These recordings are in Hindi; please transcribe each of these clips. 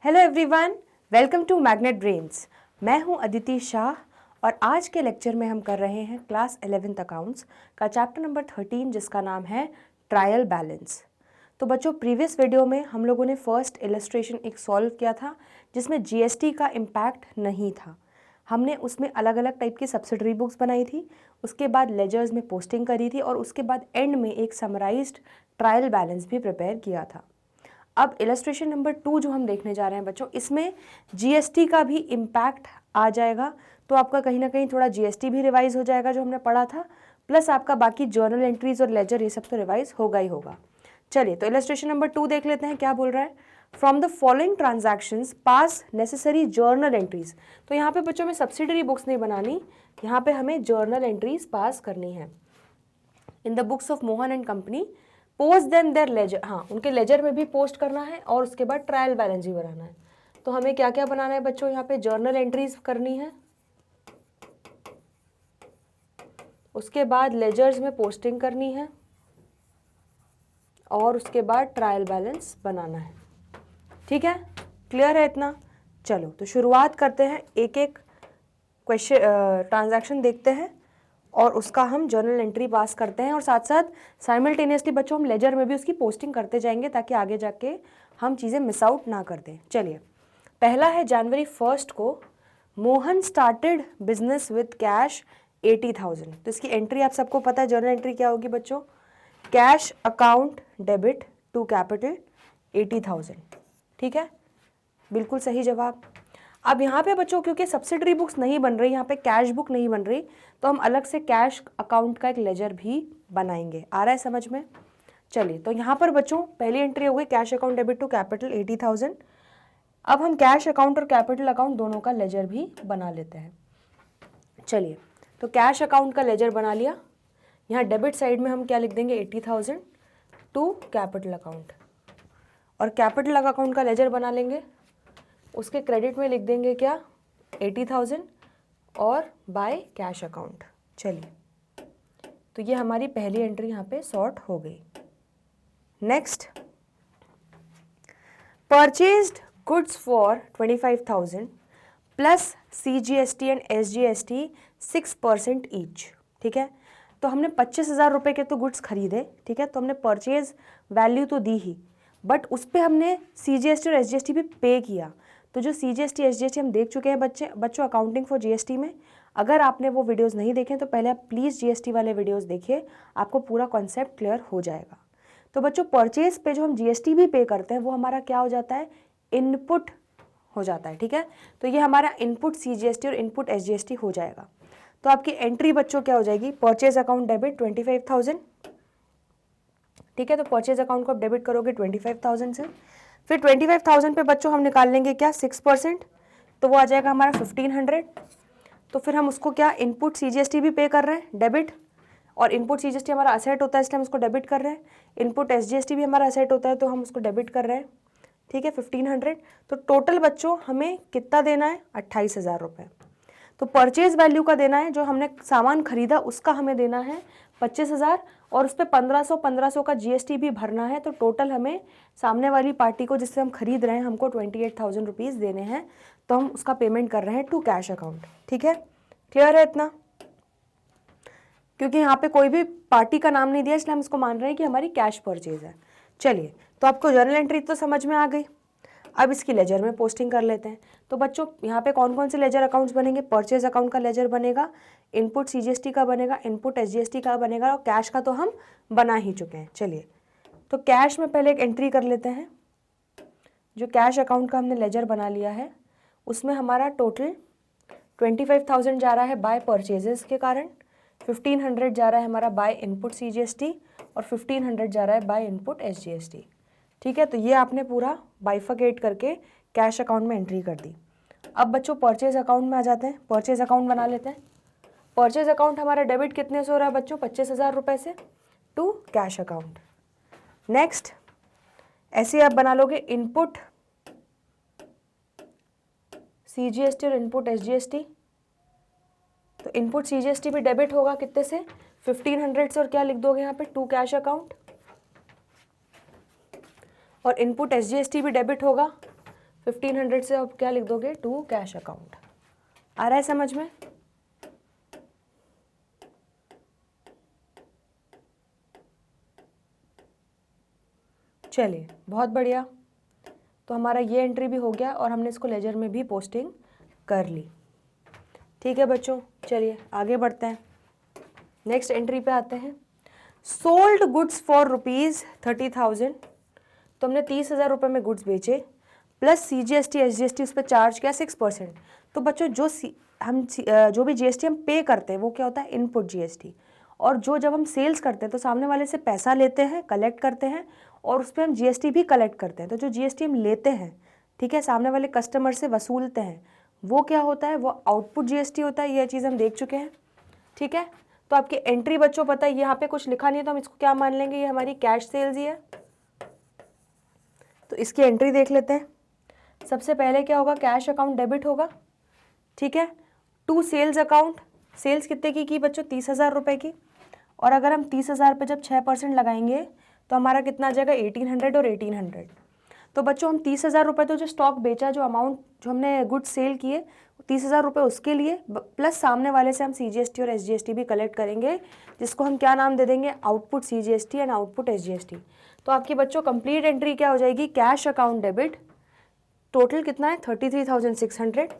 Hello everyone, welcome to Magnet Brains. मैं हूं अदिति शाह और आज के लेक्चर में हम कर रहे हैं क्लास 11th अकाउंट्स का चैप्टर नंबर 13 जिसका नाम है ट्रायल बैलेंस। तो बच्चों, प्रीवियस वीडियो में हम लोगों ने फर्स्ट इलस्ट्रेशन एक सॉल्व किया था जिसमें जीएसटी का इम्पैक्ट नहीं था। हमने उसमें अलग अलग टाइप की सब्सिडरी बुक्स बनाई थी, उसके बाद लेजर्स में पोस्टिंग करी थी और उसके बाद एंड में एक समराइज्ड ट्रायल बैलेंस भी प्रिपेयर किया था। अब इलस्ट्रेशन नंबर 2 जो हम देखने जा रहे हैं बच्चों, इसमें जीएसटी का भी इम्पैक्ट आ जाएगा। तो आपका कहीं ना कहीं थोड़ा जीएसटी भी रिवाइज हो जाएगा जो हमने पढ़ा था, प्लस आपका बाकी जर्नल एंट्रीज और लेजर ये सब तो रिवाइज होगा ही होगा। चलिए, तो इलस्ट्रेशन नंबर 2 देख लेते हैं क्या बोल रहा है। From the following transactions pass necessary journal entries. तो यहाँ पे बच्चों में सब्सिडरी बुक्स नहीं बनानी, यहाँ पे हमें जर्नल एंट्रीज पास करनी है। In the books of Mohan and company post them their ledger. हाँ, उनके लेजर में भी पोस्ट करना है और उसके बाद ट्रायल बैलेंस भी बनाना है। तो हमें क्या क्या बनाना है बच्चों, यहाँ पे जर्नल एंट्रीज करनी है, उसके बाद लेजर्स में पोस्टिंग करनी है और उसके बाद ट्रायल बैलेंस बनाना है। ठीक है, क्लियर है इतना? चलो, तो शुरुआत करते हैं, एक एक क्वेश्चन ट्रांजैक्शन देखते हैं और उसका हम जर्नल एंट्री पास करते हैं और साथ साथ साइमल्टेनियसली बच्चों हम लेजर में भी उसकी पोस्टिंग करते जाएंगे ताकि आगे जाके हम चीज़ें मिस आउट ना कर दें। चलिए, पहला है जनवरी 1 को Mohan started business with cash 80,000। तो इसकी एंट्री आप सबको पता है, जर्नल एंट्री क्या होगी बच्चों, cash account debit to capital 80,000। ठीक है, बिल्कुल सही जवाब। अब यहाँ पे बच्चों क्योंकि सब्सिडरी बुक्स नहीं बन रही, यहाँ पे कैश बुक नहीं बन रही, तो हम अलग से कैश अकाउंट का एक लेजर भी बनाएंगे। आ रहा है समझ में? चलिए, तो यहाँ पर बच्चों पहली एंट्री हो गई cash account debit to capital 80,000। अब हम कैश अकाउंट और कैपिटल अकाउंट दोनों का लेजर भी बना लेते हैं। चलिए, तो कैश अकाउंट का लेजर बना लिया। यहाँ डेबिट साइड में हम क्या लिख देंगे, 80,000 टू कैपिटल अकाउंट, और कैपिटल अकाउंट का लेजर बना लेंगे, उसके क्रेडिट में लिख देंगे क्या, 80,000 और बाय कैश अकाउंट। चलिए, तो ये हमारी पहली एंट्री यहाँ पे सॉर्ट हो गई। Next, purchased goods for 25,000 plus CGST and SGST 6% each. ठीक है, तो हमने 25,000 रुपये के तो गुड्स खरीदे, ठीक है, तो हमने परचेज वैल्यू तो दी ही, बट उस पर हमने CGST और SGST भी पे किया। तो जो CGST SGST हम देख चुके हैं बच्चों अकाउंटिंग फॉर GST में। अगर आपने वो वीडियोस नहीं देखे तो पहले आप प्लीज़ GST वाले वीडियोस देखिए, आपको पूरा कॉन्सेप्ट क्लियर हो जाएगा। तो बच्चों परचेज पे जो हम GST भी पे करते हैं वो हमारा क्या हो जाता है, इनपुट हो जाता है। ठीक है, तो ये हमारा इनपुट CGST और इनपुट SGST हो जाएगा। तो आपकी एंट्री बच्चों क्या हो जाएगी, परचेज अकाउंट डेबिट 25,000। ठीक है, तो परचेज अकाउंट को आप डेबिट करोगे 25,000 से, फिर 25,000 पे बच्चों हम निकाल लेंगे क्या, 6%, तो वो आ जाएगा हमारा 1,500। तो फिर हम उसको क्या, इनपुट CGST भी पे कर रहे हैं डेबिट, और इनपुट CGST हमारा असेट होता है इसलिए हम उसको डेबिट कर रहे हैं, इनपुट SGST भी हमारा असेट होता है तो हम उसको डेबिट कर रहे हैं। ठीक है, 1,500। तो टोटल बच्चों हमें कितना देना है, 28,000 रुपये। तो परचेज वैल्यू का देना है, जो हमने सामान खरीदा उसका हमें देना है 25,000 और उस पर 1,500 का GST भी भरना है। तो टोटल हमें सामने वाली पार्टी को जिससे हम खरीद रहे हैं हमको 28,000 रुपीज़ देने हैं, तो हम उसका पेमेंट कर रहे हैं टू कैश अकाउंट। ठीक है, क्लियर है इतना? क्योंकि यहाँ पे कोई भी पार्टी का नाम नहीं दिया इसलिए हम इसको मान रहे हैं कि हमारी कैश परचेज है। चलिए, तो आपको जर्नल एंट्री तो समझ में आ गई। अब इसकी लेजर में पोस्टिंग कर लेते हैं। तो बच्चों यहाँ पे कौन कौन से लेजर अकाउंट्स बनेंगे, परचेज अकाउंट का लेजर बनेगा, इनपुट CGST का बनेगा, इनपुट SGST का बनेगा और कैश का तो हम बना ही चुके हैं। चलिए, तो कैश में पहले एक एंट्री कर लेते हैं। जो कैश अकाउंट का हमने लेजर बना लिया है उसमें हमारा टोटल 25,000 जा रहा है बाय परचेजेस के कारण, 1,500 जा रहा है हमारा बाय इनपुट CGST और 1,500 जा रहा है बाय इनपुट SGST। ठीक है, तो ये आपने पूरा बाइफिकेट करके कैश अकाउंट में एंट्री कर दी। अब बच्चों परचेज अकाउंट में आ जाते हैं, परचेज अकाउंट बना लेते हैं। परचेज अकाउंट हमारा डेबिट कितने से हो रहा है बच्चों, 25,000 रुपये से टू कैश अकाउंट। नेक्स्ट, ऐसे आप बना लोगे इनपुट CGST और इनपुट SGST। तो इनपुट CGST भी डेबिट होगा कितने से, 1,500 से, और क्या लिख दोगे यहाँ पे, टू कैश अकाउंट। और इनपुट SGST भी डेबिट होगा 1500 से अब क्या लिख दोगे, टू कैश अकाउंट। आ रहा है समझ में? चलिए बहुत बढ़िया। तो हमारा ये एंट्री भी हो गया और हमने इसको लेजर में भी पोस्टिंग कर ली। ठीक है बच्चों, चलिए आगे बढ़ते हैं, नेक्स्ट एंट्री पे आते हैं। सोल्ड गुड्स फॉर ₹30,000, तो हमने 30,000 रुपये में गुड्स बेचे, प्लस CGST SGST उस पर चार्ज किया 6%। तो बच्चों जो भी GST हम पे करते हैं वो क्या होता है, इनपुट GST। और जब हम सेल्स करते हैं तो सामने वाले से पैसा लेते हैं, कलेक्ट करते हैं, और उस पर हम GST भी कलेक्ट करते हैं। तो जो GST हम लेते हैं, ठीक है, सामने वाले कस्टमर से वसूलते हैं, वो क्या होता है, वो आउटपुट GST होता है। यह चीज़ हम देख चुके हैं। ठीक है, तो आपकी एंट्री बच्चों पता है यहाँ पे कुछ लिखा नहीं है तो हम इसको क्या मान लेंगे, ये हमारी कैश सेल्स ही है। तो इसकी एंट्री देख लेते हैं। सबसे पहले क्या होगा, कैश अकाउंट डेबिट होगा। ठीक है, टू सेल्स अकाउंट, सेल्स कितने की बच्चों, 30,000 रुपये की। और अगर हम 30,000 पे जब 6% लगाएंगे तो हमारा कितना आ जाएगा, 1800 और 1800। तो बच्चों हम 30,000 रुपये तो जो स्टॉक बेचा, जो अमाउंट जो हमने गुड्स सेल किए 30,000 रुपये उसके लिए, प्लस सामने वाले से हम CGST और SGST भी कलेक्ट करेंगे, जिसको हम क्या नाम दे देंगे, output CGST and output SGST। तो आपकी बच्चों कंप्लीट एंट्री क्या हो जाएगी, कैश अकाउंट डेबिट, टोटल कितना है 33,600,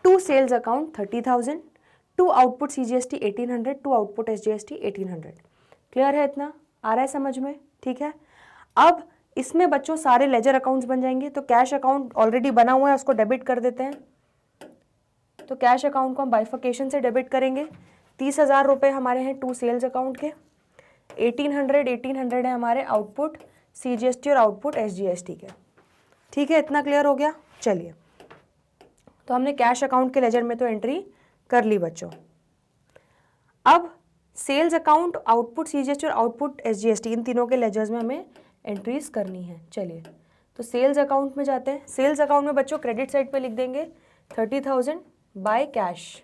to sales account 30,000, to output CGST 1800, to output SGST 1800। Clear है इतना, आ रहा है समझ में? ठीक है, अब इसमें बच्चों सारे लेजर अकाउंट्स बन जाएंगे। तो कैश अकाउंट ऑलरेडी बना हुआ है, उसको डेबिट कर देते हैं। तो कैश अकाउंट को हम बाइफर्केशन से डेबिट करेंगे। 30,000 रुपये हमारे हैं टू सेल्स अकाउंट के, 1800 है हमारे आउटपुट CGST और आउटपुट SGST के। ठीक है, इतना क्लियर हो गया। चलिए, तो हमने कैश अकाउंट के लेजर में तो एंट्री कर ली बच्चों। अब सेल्स अकाउंट, आउटपुट CGST और आउटपुट SGST, इन तीनों के लेजर्स में हमें एंट्रीज करनी है। चलिए, तो सेल्स अकाउंट में जाते हैं। सेल्स अकाउंट में बच्चों क्रेडिट साइड पे लिख देंगे 30,000 बाय कैश।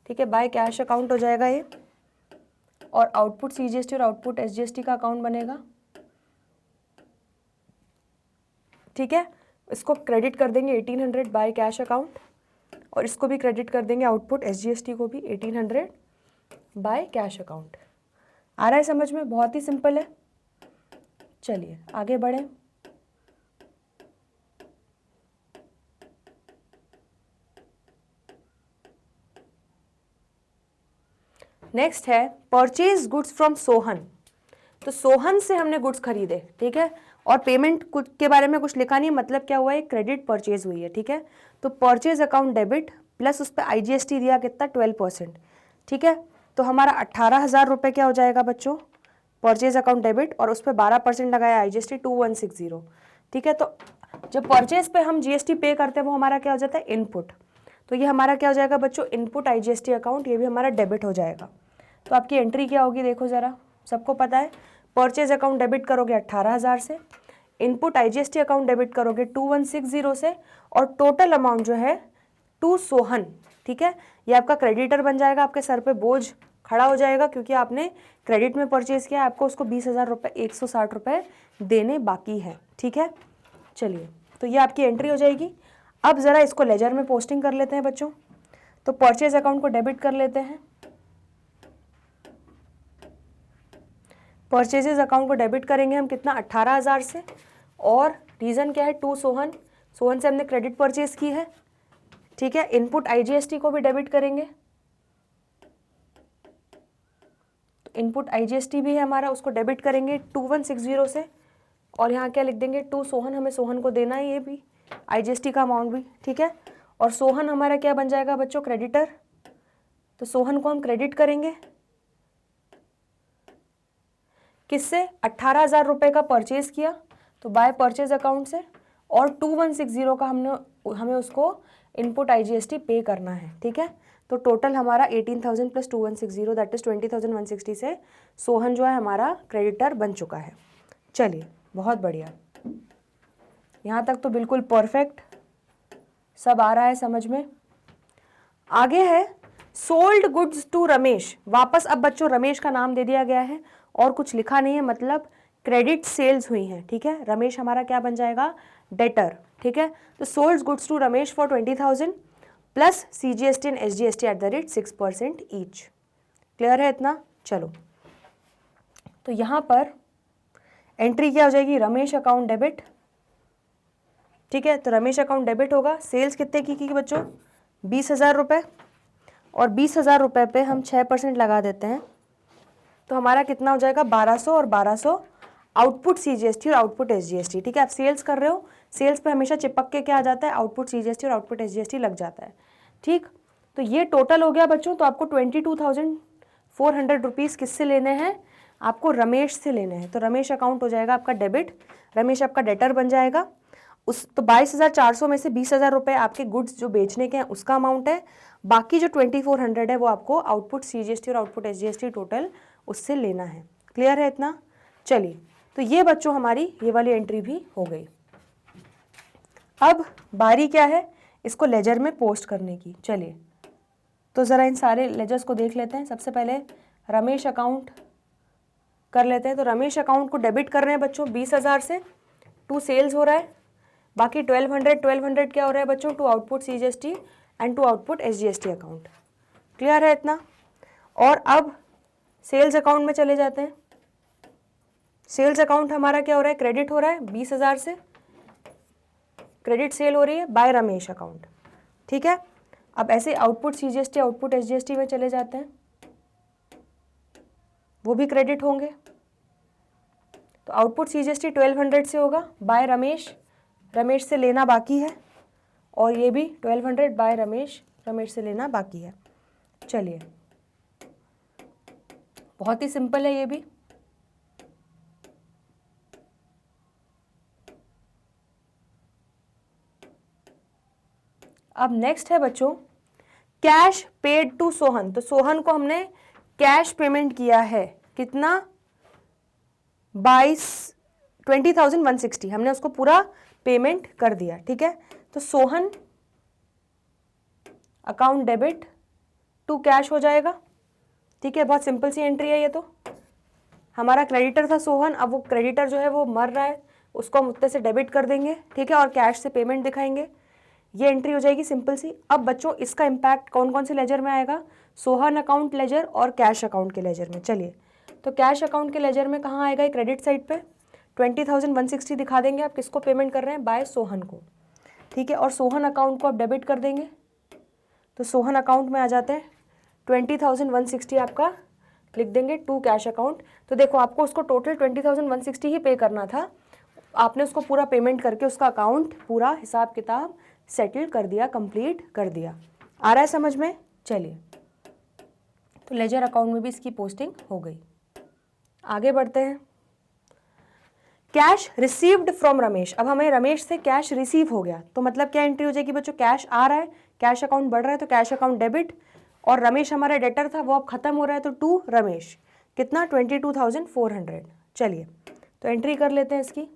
ठीक है, बाय कैश अकाउंट हो जाएगा ये, और आउटपुट CGST और आउटपुट SGST का अकाउंट बनेगा। ठीक है, इसको क्रेडिट कर देंगे 1800 बाय कैश अकाउंट, और इसको भी क्रेडिट कर देंगे आउटपुट SGST को भी 1800 बाय कैश अकाउंट। आ रहा है समझ में? बहुत ही सिंपल है। चलिए आगे बढ़ें। नेक्स्ट है परचेज गुड्स फ्रॉम सोहन। तो सोहन से हमने गुड्स खरीदे, ठीक है, और पेमेंट कुछ के बारे में कुछ लिखा नहीं, मतलब क्या हुआ है, क्रेडिट परचेज हुई है। ठीक है, तो परचेज अकाउंट डेबिट, प्लस उस पर IGST दिया कितना, 12%। ठीक है, तो हमारा 18,000 रुपये क्या हो जाएगा बच्चों, परचेज अकाउंट डेबिट, और उस पर 12% लगाया IGST 2160। ठीक है, तो जब परचेज पे हम GST पे करते हैं वो हमारा क्या हो जाता है, इनपुट। तो ये हमारा क्या हो जाएगा बच्चों, इनपुट IGST अकाउंट, ये भी हमारा डेबिट हो जाएगा। तो आपकी एंट्री क्या होगी, देखो ज़रा, सबको पता है, परचेज अकाउंट डेबिट करोगे 18,000 से, इनपुट IGST अकाउंट डेबिट करोगे 2160 से, और टोटल अमाउंट जो है टू सोहन। ठीक है, ये आपका क्रेडिटर बन जाएगा, आपके सर पे बोझ खड़ा हो जाएगा, क्योंकि आपने क्रेडिट में परचेज किया, आपको उसको 20,000 रुपये, 160 रुपये देने बाकी है। ठीक है, चलिए, तो ये आपकी एंट्री हो जाएगी। अब ज़रा इसको लेजर में पोस्टिंग कर लेते हैं बच्चों। तो परचेज अकाउंट को डेबिट कर लेते हैं, परचेजेज अकाउंट को डेबिट करेंगे हम कितना, 18,000 से, और रीज़न क्या है, टू सोहन, सोहन से हमने क्रेडिट परचेज की है। ठीक है, इनपुट IGST को भी डेबिट करेंगे, तो इनपुट IGST भी है हमारा, उसको डेबिट करेंगे 2160 से, और यहाँ क्या लिख देंगे, टू सोहन, हमें सोहन को देना है ये भी IGST का अमाउंट भी। ठीक है, और सोहन हमारा क्या बन जाएगा बच्चों, क्रेडिटर, तो सोहन को हम क्रेडिट करेंगे किससे, 18,000 रुपये का परचेज किया तो बाय परचेज अकाउंट से, और 2160 का हमें उसको इनपुट IGST पे करना है। ठीक है, तो टोटल हमारा 18,000 प्लस 2160 दैट इज 20,160 से सोहन जो है हमारा क्रेडिटर बन चुका है। चलिए बहुत बढ़िया, यहाँ तक तो बिल्कुल परफेक्ट सब आ रहा है समझ में। आगे है सोल्ड गुड्स टू रमेश। वापस अब बच्चों रमेश का नाम दे दिया गया है और कुछ लिखा नहीं है, मतलब क्रेडिट सेल्स हुई हैं। ठीक है, रमेश हमारा क्या बन जाएगा, डेटर, ठीक है। तो sold goods to Ramesh for 20,000 plus CGST and SGST at the rate 6% each. Clear है इतना? चलो, तो यहाँ पर एंट्री क्या हो जाएगी, रमेश अकाउंट डेबिट, ठीक है। तो रमेश अकाउंट डेबिट होगा। सेल्स कितने की बच्चों, 20,000 रुपये, और 20,000 रुपये पे हम 6% लगा देते हैं, तो हमारा कितना हो जाएगा, 1200, और 1200 आउटपुट CGST और आउटपुट SGST, ठीक है। आप सेल्स कर रहे हो, सेल्स पे हमेशा चिपक के क्या आ जाता है, आउटपुट CGST और आउटपुट SGST लग जाता है, ठीक। तो ये टोटल हो गया बच्चों। तो आपको 22,400 रुपीज़ किससे लेने हैं, आपको रमेश से लेने हैं। तो रमेश अकाउंट हो जाएगा आपका डेबिट, रमेश आपका डेटर बन जाएगा। उस तो 22,400 में से 20,000 रुपये आपके गुड्स जो बेचने के हैं उसका अमाउंट है। बाकी जो 2400 है वो आपको आउटपुट CGST और आउटपुट SGST टोटल उससे लेना है। क्लियर है इतना? चलिए, तो ये बच्चों हमारी ये वाली एंट्री भी हो गई। अब बारी क्या है, इसको लेजर में पोस्ट करने की। चलिए, तो ज़रा इन सारे लेजर्स को देख लेते हैं। सबसे पहले रमेश अकाउंट कर लेते हैं। तो रमेश अकाउंट को डेबिट कर रहे हैं बच्चों 20,000 से, टू सेल्स हो रहा है। बाकी 1200 क्या हो रहा है बच्चों, to output CGST and to output SGST account. Clear है इतना? और अब सेल्स अकाउंट में चले जाते हैं। सेल्स अकाउंट हमारा क्या हो रहा है, क्रेडिट हो रहा है 20,000 से, क्रेडिट सेल हो रही है बाय रमेश अकाउंट, ठीक है। अब ऐसे आउटपुट CGST आउटपुट SGST में चले जाते हैं, वो भी क्रेडिट होंगे। तो आउटपुट CGST 1200 से होगा बाय रमेश, रमेश से लेना बाकी है, और ये भी 1200 बाय रमेश, रमेश से लेना बाकी है। चलिए, बहुत ही सिंपल है ये भी। अब नेक्स्ट है बच्चों कैश पेड टू सोहन। तो सोहन को हमने कैश पेमेंट किया है, कितना, 20,160 हमने उसको पूरा पेमेंट कर दिया, ठीक है। तो Sohan account debit to cash हो जाएगा, ठीक है। बहुत सिंपल सी एंट्री है ये। तो हमारा क्रेडिटर था सोहन, अब वो क्रेडिटर जो है वो मर रहा है, उसको हम उत्ते से डेबिट कर देंगे, ठीक है, और कैश से पेमेंट दिखाएंगे। ये एंट्री हो जाएगी सिंपल सी। अब बच्चों इसका इम्पैक्ट कौन कौन से लेजर में आएगा, सोहन अकाउंट लेजर और कैश अकाउंट के लेजर में। चलिए, तो कैश अकाउंट के लेजर में कहाँ आएगा, क्रेडिट साइड पे 20,160 दिखा देंगे आप किसको पेमेंट कर रहे हैं, बाय सोहन को, ठीक है। और सोहन अकाउंट को आप डेबिट कर देंगे, तो सोहन अकाउंट में आ जाते हैं 20,160 आपका लिख देंगे टू कैश अकाउंट। तो देखो, आपको उसको टोटल 20,160 ही पे करना था, आपने उसको पूरा पेमेंट करके उसका अकाउंट पूरा हिसाब किताब सेटल कर दिया, कंप्लीट कर दिया। आ रहा है समझ में? चलिए, तो लेजर अकाउंट में भी इसकी पोस्टिंग हो गई। आगे बढ़ते हैं। Cash received from Ramesh. अब हमें रमेश से कैश रिसीव हो गया, तो मतलब क्या एंट्री हो जाएगी बच्चों, कैश आ रहा है, कैश अकाउंट बढ़ रहा है, तो कैश अकाउंट डेबिट, और रमेश हमारा डेटर था वो अब खत्म हो रहा है, तो टू रमेश कितना, 22,400। चलिए, तो एंट्री कर लेते हैं इसकी।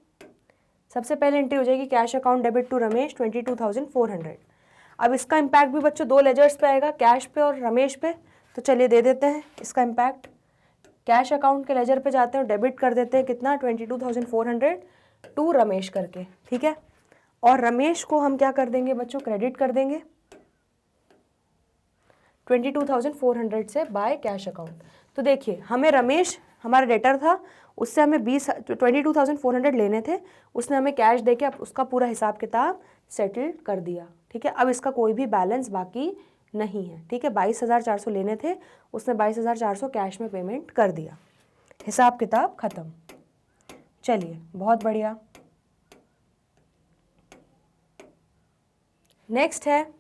सबसे पहले एंट्री हो जाएगी cash account debit to Ramesh 22,400। अब इसका इम्पैक्ट भी बच्चों दो लेजर्स पे आएगा, कैश पे और रमेश पे। तो चलिए दे देते हैं इसका इम्पैक्ट। कैश अकाउंट के लेजर पे जाते हैं और डेबिट कर देते हैं कितना, 22,400 टू रमेश करके, ठीक है। और रमेश को हम क्या कर देंगे बच्चों, क्रेडिट कर देंगे 22,400 से बाय कैश अकाउंट। तो देखिए, हमें रमेश हमारा डेटर था, उससे हमें 22,400 लेने थे, उसने हमें कैश देके अब उसका पूरा हिसाब किताब सेटल कर दिया, ठीक है। अब इसका कोई भी बैलेंस बाकी नहीं है, ठीक है। 22,400 लेने थे, उसने 22,400 कैश में पेमेंट कर दिया, हिसाब किताब खत्म। चलिए, बहुत बढ़िया। नेक्स्ट है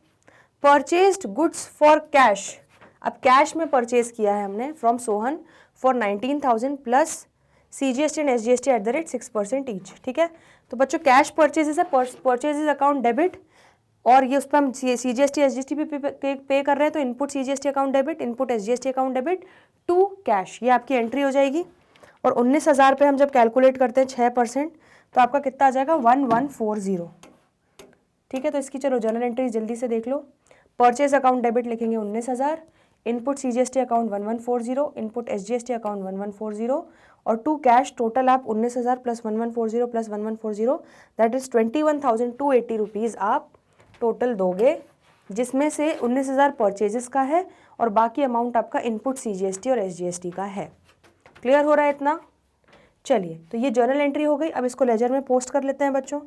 परचेज्ड गुड्स फॉर कैश। अब कैश में परचेज किया है हमने from Sohan for 19,000 plus CGST and SGST at the rate 6% each, ठीक है। तो बच्चों कैश परचेजेस है, परचेजेस अकाउंट डेबिट, और ये उस पर हम CGST SGST भी पे कर रहे हैं, तो input CGST account debit, input SGST account debit to cash, ये आपकी एंट्री हो जाएगी। और 19,000 पे हम जब कैलकुलेट करते हैं 6%, तो आपका कितना आ जाएगा, 1140, ठीक है। तो इसकी चलो जनरल एंट्री जल्दी से देख लो। परचेज अकाउंट डेबिट लिखेंगे 19,000, input CGST account 1140, input SGST account 1140 और टू कैश टोटल आप 19,000 plus 1140 plus 1140 that is 21,280 rupees आप टोटल दोगे, जिसमें से 19,000 परचेजेस का है और बाकी अमाउंट आपका इनपुट CGST और SGST का है। क्लियर हो रहा है इतना? चलिए, तो ये जर्नल एंट्री हो गई। अब इसको लेजर में पोस्ट कर लेते हैं बच्चों।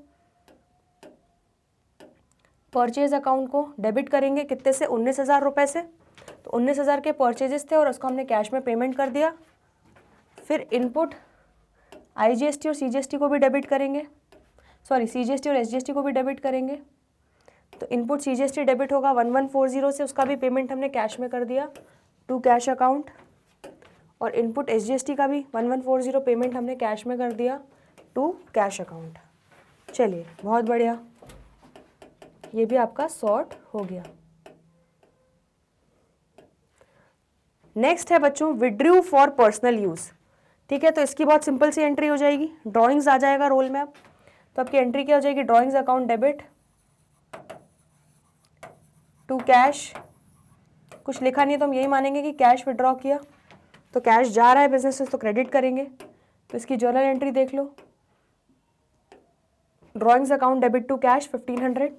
परचेज अकाउंट को डेबिट करेंगे कितने से? 19,000 रुपये से। तो 19,000 के परचेजेस थे और उसको हमने कैश में पेमेंट कर दिया। फिर इनपुट IGST और CGST को भी डेबिट करेंगे, सॉरी CGST और SGST को भी डेबिट करेंगे। तो इनपुट CGST डेबिट होगा 1140 से, उसका भी पेमेंट हमने कैश में कर दिया टू कैश अकाउंट, और इनपुट SGST का भी 1140 पेमेंट हमने कैश में कर दिया टू कैश अकाउंट। चलिए, बहुत बढ़िया, ये भी आपका सॉर्ट हो गया। नेक्स्ट है बच्चों विड्रू फॉर पर्सनल यूज़। ठीक है, तो इसकी बहुत सिंपल सी एंट्री हो जाएगी, ड्राइंग्स आ जाएगा रोल में। अब तो आपकी एंट्री क्या हो जाएगी? Drawings account debit to cash. कुछ लिखा नहीं है तो हम यही मानेंगे कि कैश विड्रॉ किया, तो कैश जा रहा है बिजनेस से तो क्रेडिट करेंगे। तो इसकी जर्नल एंट्री देख लो, drawings account debit to cash 1500।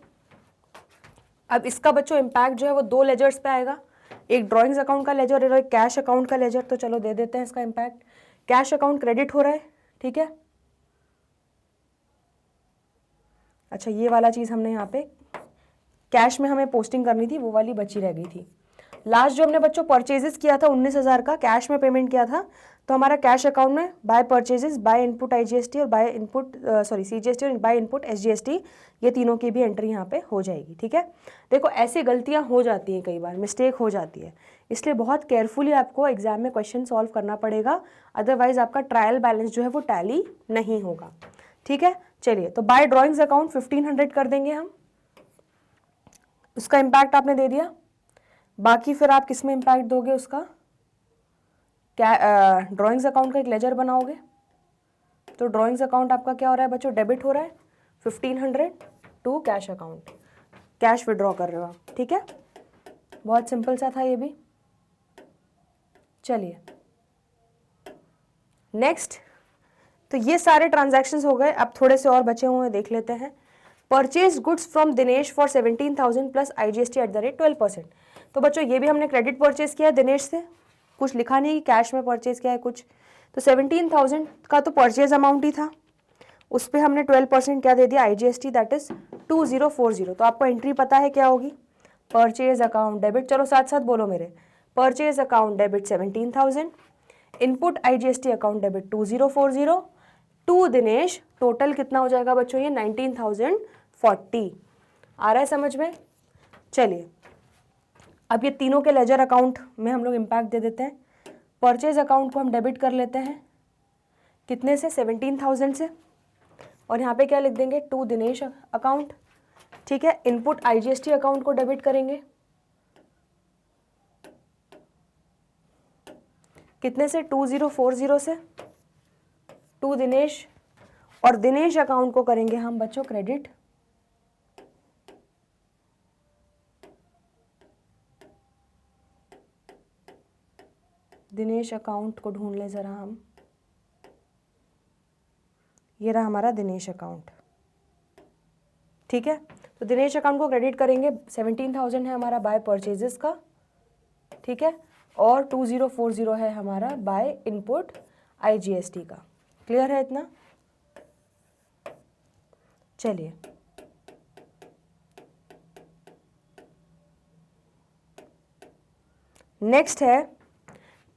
अब इसका बच्चों इम्पैक्ट जो है वो दो लेजर्स पे आएगा, एक ड्राइंग्स अकाउंट का लेजर और एक कैश अकाउंट का लेजर। तो चलो दे देते हैं इसका इम्पैक्ट। कैश अकाउंट क्रेडिट हो रहा है, ठीक है। अच्छा, ये वाला चीज़ हमने यहाँ पे कैश में हमें पोस्टिंग करनी थी, वो वाली बची रह गई थी। लास्ट जो हमने बच्चों परचेजेस किया था 19,000 का कैश में पेमेंट किया था, तो हमारा कैश अकाउंट में by purchases, by input IGST और बाय इनपुट CGST और बाय इनपुट SGST, ये तीनों की भी एंट्री यहाँ पे हो जाएगी। ठीक है, देखो ऐसी गलतियाँ हो जाती हैं, कई बार मिस्टेक हो जाती है, इसलिए बहुत केयरफुली आपको एग्जाम में क्वेश्चन सॉल्व करना पड़ेगा, अदरवाइज आपका ट्रायल बैलेंस जो है वो टैली नहीं होगा। ठीक है, चलिए, तो बाय ड्राइंग्स अकाउंट 1500 कर देंगे हम, उसका इम्पैक्ट आपने दे दिया। बाकी फिर आप किस में इम्पैक्ट दोगे उसका? क्या ड्राइंग्स अकाउंट का एक लेजर बनाओगे। तो ड्राइंग्स अकाउंट आपका क्या हो रहा है बच्चों? डेबिट हो रहा है 1500 to cash account, cash withdraw कर रहे हो आप। ठीक है, बहुत सिंपल सा था ये भी। चलिए नेक्स्ट, तो ये सारे ट्रांजैक्शंस हो गए। अब थोड़े से और बचे हुए हैं, देख लेते हैं। Purchase goods from Dinesh for 17,000 plus IGST eight the rate 12%। तो बच्चों ये भी हमने क्रेडिट परचेज किया है दिनेश से, कुछ लिखा नहीं कि कैश में परचेज किया है कुछ। तो 17,000 का तो परचेज अमाउंट ही था, उस पर हमने 12% क्या दे दिया? IGST, that is 2040। तो आपको एंट्री पता है क्या होगी? परचेज अकाउंट डेबिट, चलो साथ साथ बोलो मेरे, purchase account debit 17,000, input IGST account debit 2040 to Dinesh, total कितना हो जाएगा बच्चों? ये 19,040। आ रहा है समझ में? चलिए, अब ये तीनों के लेजर अकाउंट में हम लोग इम्पैक्ट दे देते हैं। परचेज अकाउंट को हम डेबिट कर लेते हैं, कितने से? 17,000 से, और यहाँ पे क्या लिख देंगे? To Dinesh account. ठीक है, इनपुट IGST अकाउंट को डेबिट करेंगे, कितने से? 2040 से, टू दिनेश, और दिनेश अकाउंट को करेंगे हम बच्चों क्रेडिट, दिनेश अकाउंट को ढूंढ ले ज़रा हम, ये रहा हमारा दिनेश अकाउंट। ठीक है, तो दिनेश अकाउंट को क्रेडिट करेंगे, 17,000 है हमारा बाय परचेजेस का, ठीक है, और 2040 है हमारा बाय इनपुट IGST का। क्लियर है इतना? चलिए, नेक्स्ट है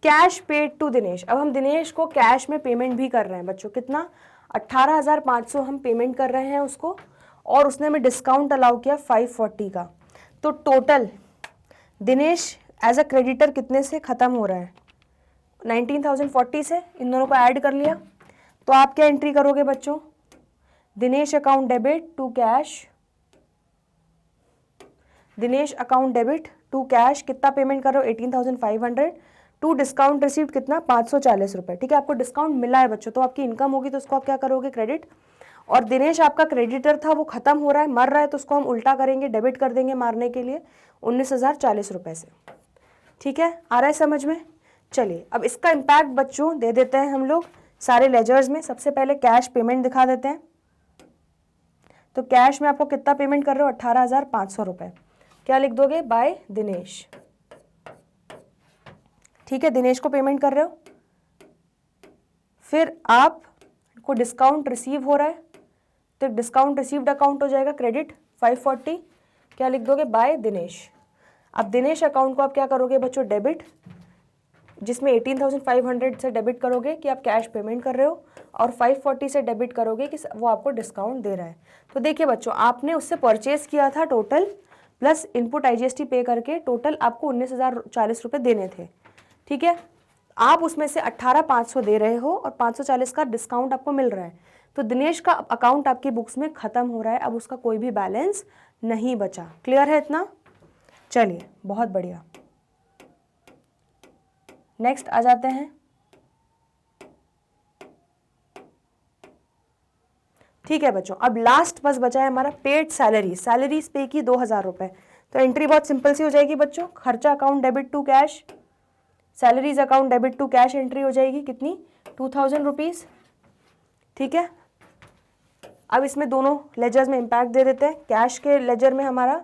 कैश पेड टू दिनेश। अब हम दिनेश को कैश में पेमेंट भी कर रहे हैं बच्चों, कितना? 18,500 हम पेमेंट कर रहे हैं उसको, और उसने हमें डिस्काउंट अलाउ किया 540 का। तो total Dinesh as a creditor कितने से ख़त्म हो रहा है? 19,040 से, इन दोनों को ऐड कर लिया। तो आप क्या एंट्री करोगे बच्चों? Dinesh account debit to cash, Dinesh account debit to cash, कितना पेमेंट कर रहे हो? 18,500 टू डिस्काउंट रिसीव्ड, कितना? 540 रुपये। ठीक है, आपको डिस्काउंट मिला है बच्चों, तो आपकी इनकम होगी तो उसको आप क्या करोगे? क्रेडिट। और दिनेश आपका क्रेडिटर था, वो खत्म हो रहा है, मर रहा है, तो उसको हम उल्टा करेंगे, डेबिट कर देंगे मारने के लिए 19,040 रुपये से। ठीक है, आ रहा है समझ में? चलिए अब इसका इम्पैक्ट बच्चों दे देते हैं हम लोग सारे लेजर्स में। सबसे पहले कैश पेमेंट दिखा देते हैं। तो कैश में आपको कितना पेमेंट कर रहे हो? 18,500 रुपये। क्या लिख दोगे? बाय दिनेश। ठीक है, दिनेश को पेमेंट कर रहे हो। फिर आपको डिस्काउंट रिसीव हो रहा है, तो डिस्काउंट रिसीव्ड अकाउंट हो जाएगा क्रेडिट 540। क्या लिख दोगे? बाय दिनेश। अब दिनेश अकाउंट को आप क्या करोगे बच्चों? डेबिट, जिसमें 18,500 से डेबिट करोगे कि आप कैश पेमेंट कर रहे हो, और 540 से डेबिट करोगे कि वो आपको डिस्काउंट दे रहा है। तो देखिए बच्चों, आपने उससे परचेज किया था टोटल, प्लस इनपुट IGST पे करके टोटल आपको 19,040 रुपये देने थे। ठीक है, आप उसमें से 18,500 दे रहे हो और 540 का डिस्काउंट आपको मिल रहा है। तो दिनेश का अकाउंट आपकी बुक्स में खत्म हो रहा है, अब उसका कोई भी बैलेंस नहीं बचा। क्लियर है इतना? चलिए बहुत बढ़िया, नेक्स्ट आ जाते हैं। ठीक है बच्चों, अब लास्ट बस बचा है हमारा पेड सैलरी। सैलरीज पे की 2,000 रुपये। तो एंट्री बहुत सिंपल सी हो जाएगी बच्चों। खर्चा account debit to cash, salaries account debit to cash entry हो जाएगी कितनी? 2,000 रुपीज़। ठीक है, अब इसमें दोनों लेजर्स में इम्पैक्ट दे देते हैं। कैश के लेजर में हमारा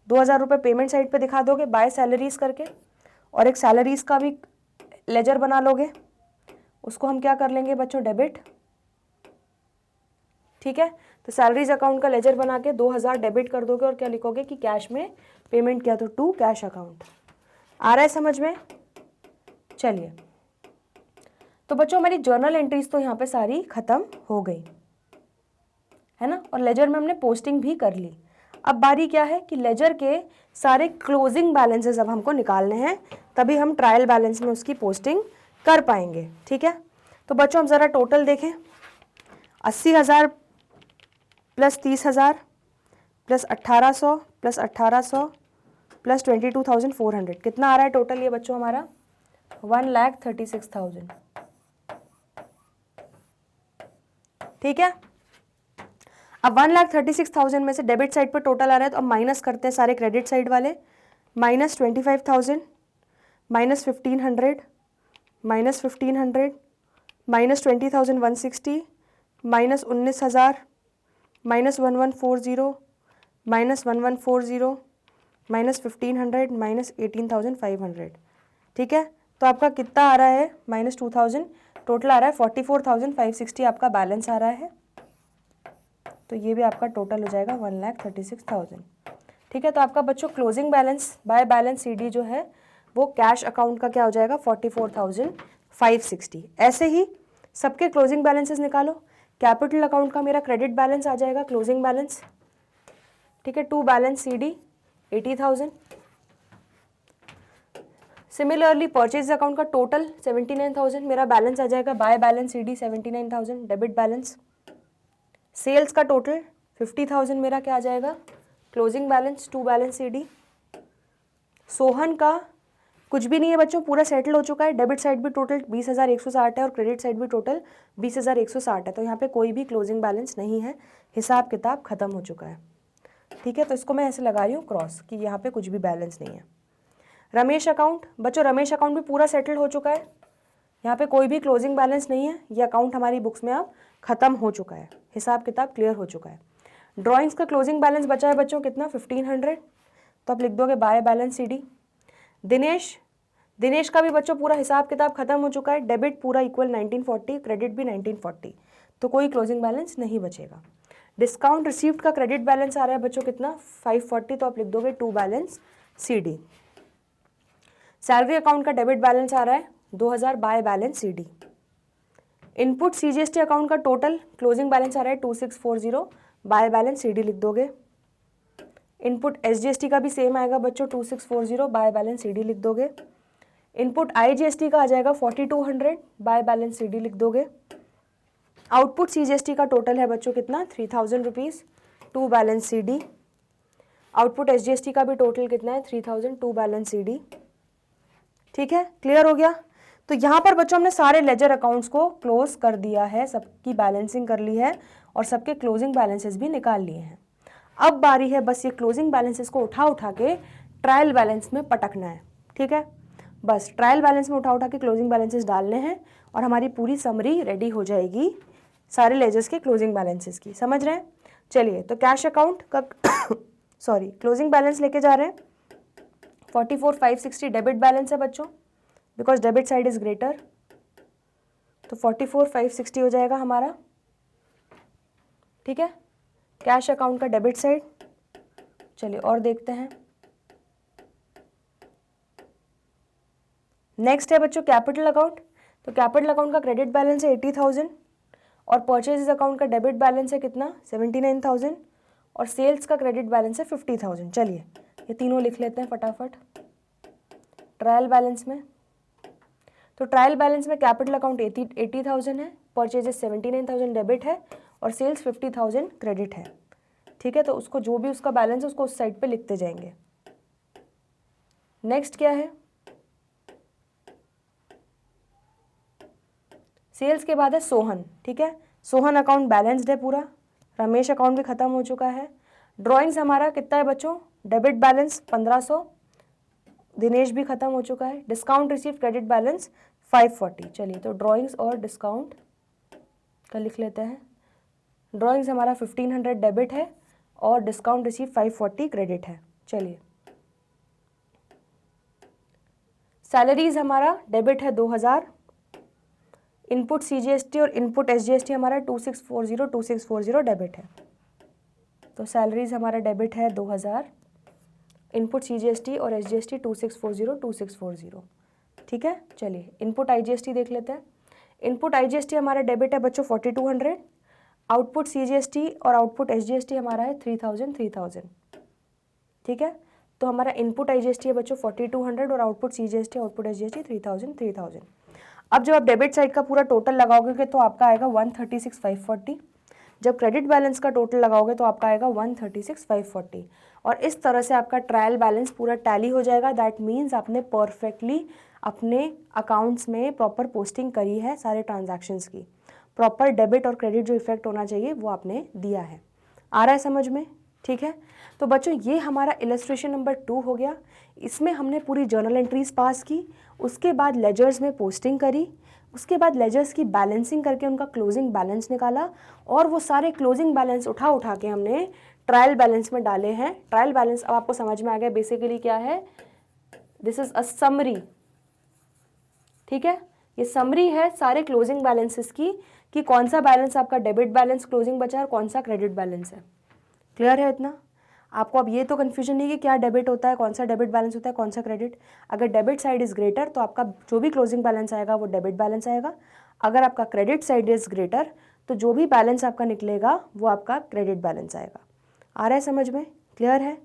2,000 रुपये पेमेंट साइड पे दिखा दोगे बाय सैलरीज करके, और एक सैलरीज का भी लेजर बना लोगे, उसको हम क्या कर लेंगे बच्चों? डेबिट। ठीक है, तो सैलरीज अकाउंट का लेजर बना के 2,000 डेबिट कर दोगे और क्या लिखोगे कि कैश में पेमेंट किया, तो टू कैश अकाउंट। आ रहा है समझ में? चलिए, तो बच्चों हमारी जर्नल एंट्रीज तो यहाँ पे सारी खत्म हो गई है ना, और लेजर में हमने पोस्टिंग भी कर ली। अब बारी क्या है कि लेजर के सारे क्लोजिंग बैलेंसेस अब हमको निकालने हैं, तभी हम ट्रायल बैलेंस में उसकी पोस्टिंग कर पाएंगे। ठीक है, तो बच्चों हम ज़रा टोटल देखें। 80,000 प्लस 30,000 प्लस 1,800 प्लस 1,800 प्लस 22,400 कितना आ रहा है टोटल ये बच्चों हमारा? 1,36,000। ठीक है, अब 1,36,000 में से डेबिट साइड पर टोटल आ रहा है, तो अब माइनस करते हैं सारे क्रेडिट साइड वाले। -25,000 -1,500 -1,500 -20,160 -19,000 -1140 -1140 -1,500 -18,500। ठीक है, तो आपका कितना आ रहा है? -2,000। टोटल आ रहा है 44,560 आपका बैलेंस आ रहा है। तो ये भी आपका टोटल हो जाएगा 1,36,000। ठीक है, तो आपका बच्चों closing balance bye balance CD जो है वो कैश अकाउंट का क्या हो जाएगा? 44,560। ऐसे ही सबके क्लोजिंग बैलेंसेस निकालो। कैपिटल अकाउंट का मेरा क्रेडिट बैलेंस आ जाएगा क्लोजिंग बैलेंस। ठीक है, to balance CD 80,000। Similarly purchase account का टोटल 79,000 मेरा बैलेंस आ जाएगा। By balance CD 79,000 debit balance. Sales का टोटल 50,000 मेरा क्या आ जाएगा? Closing balance to balance CD। Sohan का कुछ भी नहीं है बच्चों, पूरा सेटल हो चुका है। डेबिट साइड भी टोटल 20,160 है और क्रेडिट साइड भी टोटल 20,160 है। तो यहाँ पे कोई भी क्लोजिंग बैलेंस नहीं है, हिसाब किताब खत्म हो चुका है। ठीक है, तो इसको मैं ऐसे लगा रही हूँ क्रॉस कि यहाँ पे कुछ भी बैलेंस नहीं है। रमेश अकाउंट बच्चों, रमेश अकाउंट भी पूरा सेटल हो चुका है, यहाँ पे कोई भी क्लोजिंग बैलेंस नहीं है। ये अकाउंट हमारी बुक्स में अब खत्म हो चुका है, हिसाब किताब क्लियर हो चुका है। ड्राइंग्स का क्लोजिंग बैलेंस बचा है बच्चों कितना? 1,500। तो आप लिख दोगे बाय बैलेंस CD। दिनेश का भी बच्चों पूरा हिसाब किताब खत्म हो चुका है। डेबिट पूरा इक्वल 1940, क्रेडिट भी 1940, तो कोई क्लोजिंग बैलेंस नहीं बचेगा। डिस्काउंट रिसीव्ड का क्रेडिट बैलेंस आ रहा है बच्चों कितना? 540, तो आप लिख दोगे to balance CD। Salary account का डेबिट बैलेंस आ रहा है 2,000 by balance CD। Input CGST account का टोटल क्लोजिंग बैलेंस आ रहा है 2640 बाय बैलेंस CD लिख दोगे। इनपुट SGST का भी सेम आएगा बच्चों 2640 बाय बैलेंस CD लिख दोगे। इनपुट IGST का आ जाएगा 4200 बाय बैलेंस CD लिख दोगे। आउटपुट CGST का टोटल है बच्चों कितना? 3,000 rupees to balance CD। Output SGST का भी टोटल कितना है? 3,000 टू बैलेंस CD। ठीक है, क्लियर हो गया। तो यहाँ पर बच्चों हमने सारे लेजर अकाउंट्स को क्लोज कर दिया है, सबकी बैलेंसिंग कर ली है और सबके क्लोजिंग बैलेंसेस भी निकाल लिए हैं। अब बारी है बस ये क्लोजिंग बैलेंसेस को उठा के ट्रायल बैलेंस में पटकना है। ठीक है, बस ट्रायल बैलेंस में उठा उठा के क्लोजिंग बैलेंसेस डालने हैं और हमारी पूरी समरी रेडी हो जाएगी सारे लेजर्स के क्लोजिंग बैलेंसेस की। समझ रहे हैं? चलिए, तो कैश अकाउंट का सॉरी क्लोजिंग बैलेंस लेके जा रहे हैं 44,560 डेबिट बैलेंस है बच्चों, because debit side is greater, तो 44,560 हो जाएगा हमारा। ठीक है, कैश अकाउंट का डेबिट साइड। चलिए और देखते हैं। नेक्स्ट है बच्चों कैपिटल अकाउंट। तो कैपिटल अकाउंट का क्रेडिट बैलेंस है 80,000 और परचेजेस अकाउंट का डेबिट बैलेंस है कितना 79,000 और सेल्स का क्रेडिट बैलेंस है 50,000। चलिए ये तीनों लिख लेते हैं फटाफट ट्रायल बैलेंस में। तो ट्रायल बैलेंस में कैपिटल अकाउंट 80,000 है, परचेजेस 79,000 डेबिट है और सेल्स 50,000 क्रेडिट है। ठीक है, तो उसको जो भी उसका बैलेंस है उसको उस साइड पे लिखते जाएंगे। नेक्स्ट क्या है, सेल्स के बाद है सोहन। ठीक है, सोहन अकाउंट बैलेंस्ड है पूरा, रमेश अकाउंट भी खत्म हो चुका है। ड्राइंग्स हमारा कितना है बच्चों, डेबिट बैलेंस 1500, दिनेश भी खत्म हो चुका है। Discount receive credit balance 540। चलिए तो ड्राइंग्स और डिस्काउंट का लिख लेते हैं। ड्राइंग्स हमारा 1500 डेबिट है और डिस्काउंट रिसीव 540 क्रेडिट है। चलिए सैलरीज हमारा डेबिट है 2000, इनपुट सीजीएसटी और इनपुट एसजीएसटी हमारा 2640 डेबिट है। तो सैलरीज हमारा डेबिट है 2000, इनपुट सीजीएसटी और एसजीएसटी 2640। ठीक है, चलिए इनपुट आईजीएसटी देख लेते हैं। इनपुट आईजीएसटी हमारा डेबिट है बच्चों 4200, आउटपुट सीजीएसटी और आउटपुट एसजीएसटी हमारा है 3000। ठीक है, तो हमारा इनपुट आईजीएसटी है बच्चों 4200 और आउटपुट सीजीएसटी आउटपुट एसजीएसटी 3000। अब जब आप डेबिट साइड का पूरा टोटल लगाओगे तो आपका आएगा 136,540। जब क्रेडिट बैलेंस का टोटल लगाओगे तो आपका आएगा 136,540 और इस तरह से आपका ट्रायल बैलेंस पूरा टैली हो जाएगा। दैट मीन्स आपने परफेक्टली अपने अकाउंट्स में प्रॉपर पोस्टिंग करी है सारे ट्रांजैक्शंस की, प्रॉपर डेबिट और क्रेडिट जो इफेक्ट होना चाहिए वो आपने दिया है। आ रहा है समझ में? ठीक है, तो बच्चों ये हमारा इलस्ट्रेशन नंबर 2 हो गया। इसमें हमने पूरी जर्नल एंट्रीज पास की, उसके बाद लेजर्स में पोस्टिंग करी, उसके बाद लेजर्स की बैलेंसिंग करके उनका क्लोजिंग बैलेंस निकाला और वो सारे क्लोजिंग बैलेंस उठा के हमने ट्रायल बैलेंस में डाले हैं। ट्रायल बैलेंस अब आपको समझ में आ गया बेसिकली क्या है, दिस इज अ समरी। ठीक है, ये समरी है सारे क्लोजिंग बैलेंसेस की कि कौन सा बैलेंस आपका डेबिट बैलेंस क्लोजिंग बचा है और कौन सा क्रेडिट बैलेंस है। क्लियर है इतना? आपको अब ये तो कन्फ्यूजन नहीं कि क्या डेबिट होता है, कौन सा डेबिट बैलेंस होता है, कौन सा क्रेडिट। अगर डेबिट साइड इज ग्रेटर तो आपका जो भी क्लोजिंग बैलेंस आएगा वो डेबिट बैलेंस आएगा। अगर आपका क्रेडिट साइड इज ग्रेटर तो जो भी बैलेंस आपका निकलेगा वो आपका क्रेडिट बैलेंस आएगा। आ रहा है समझ में? क्लियर है?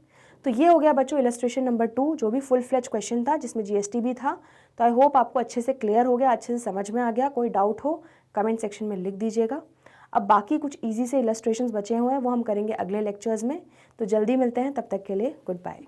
तो ये हो गया बच्चों इलस्ट्रेशन नंबर 2 जो भी फुल फ्लेज क्वेश्चन था जिसमें जीएसटी भी था। तो आई होप आपको अच्छे से क्लियर हो गया, अच्छे से समझ में आ गया। कोई डाउट हो कमेंट सेक्शन में लिख दीजिएगा। अब बाकी कुछ इजी से इलस्ट्रेशंस बचे हुए हैं वो हम करेंगे अगले लेक्चर्स में। तो जल्दी मिलते हैं, तब तक के लिए गुड बाय।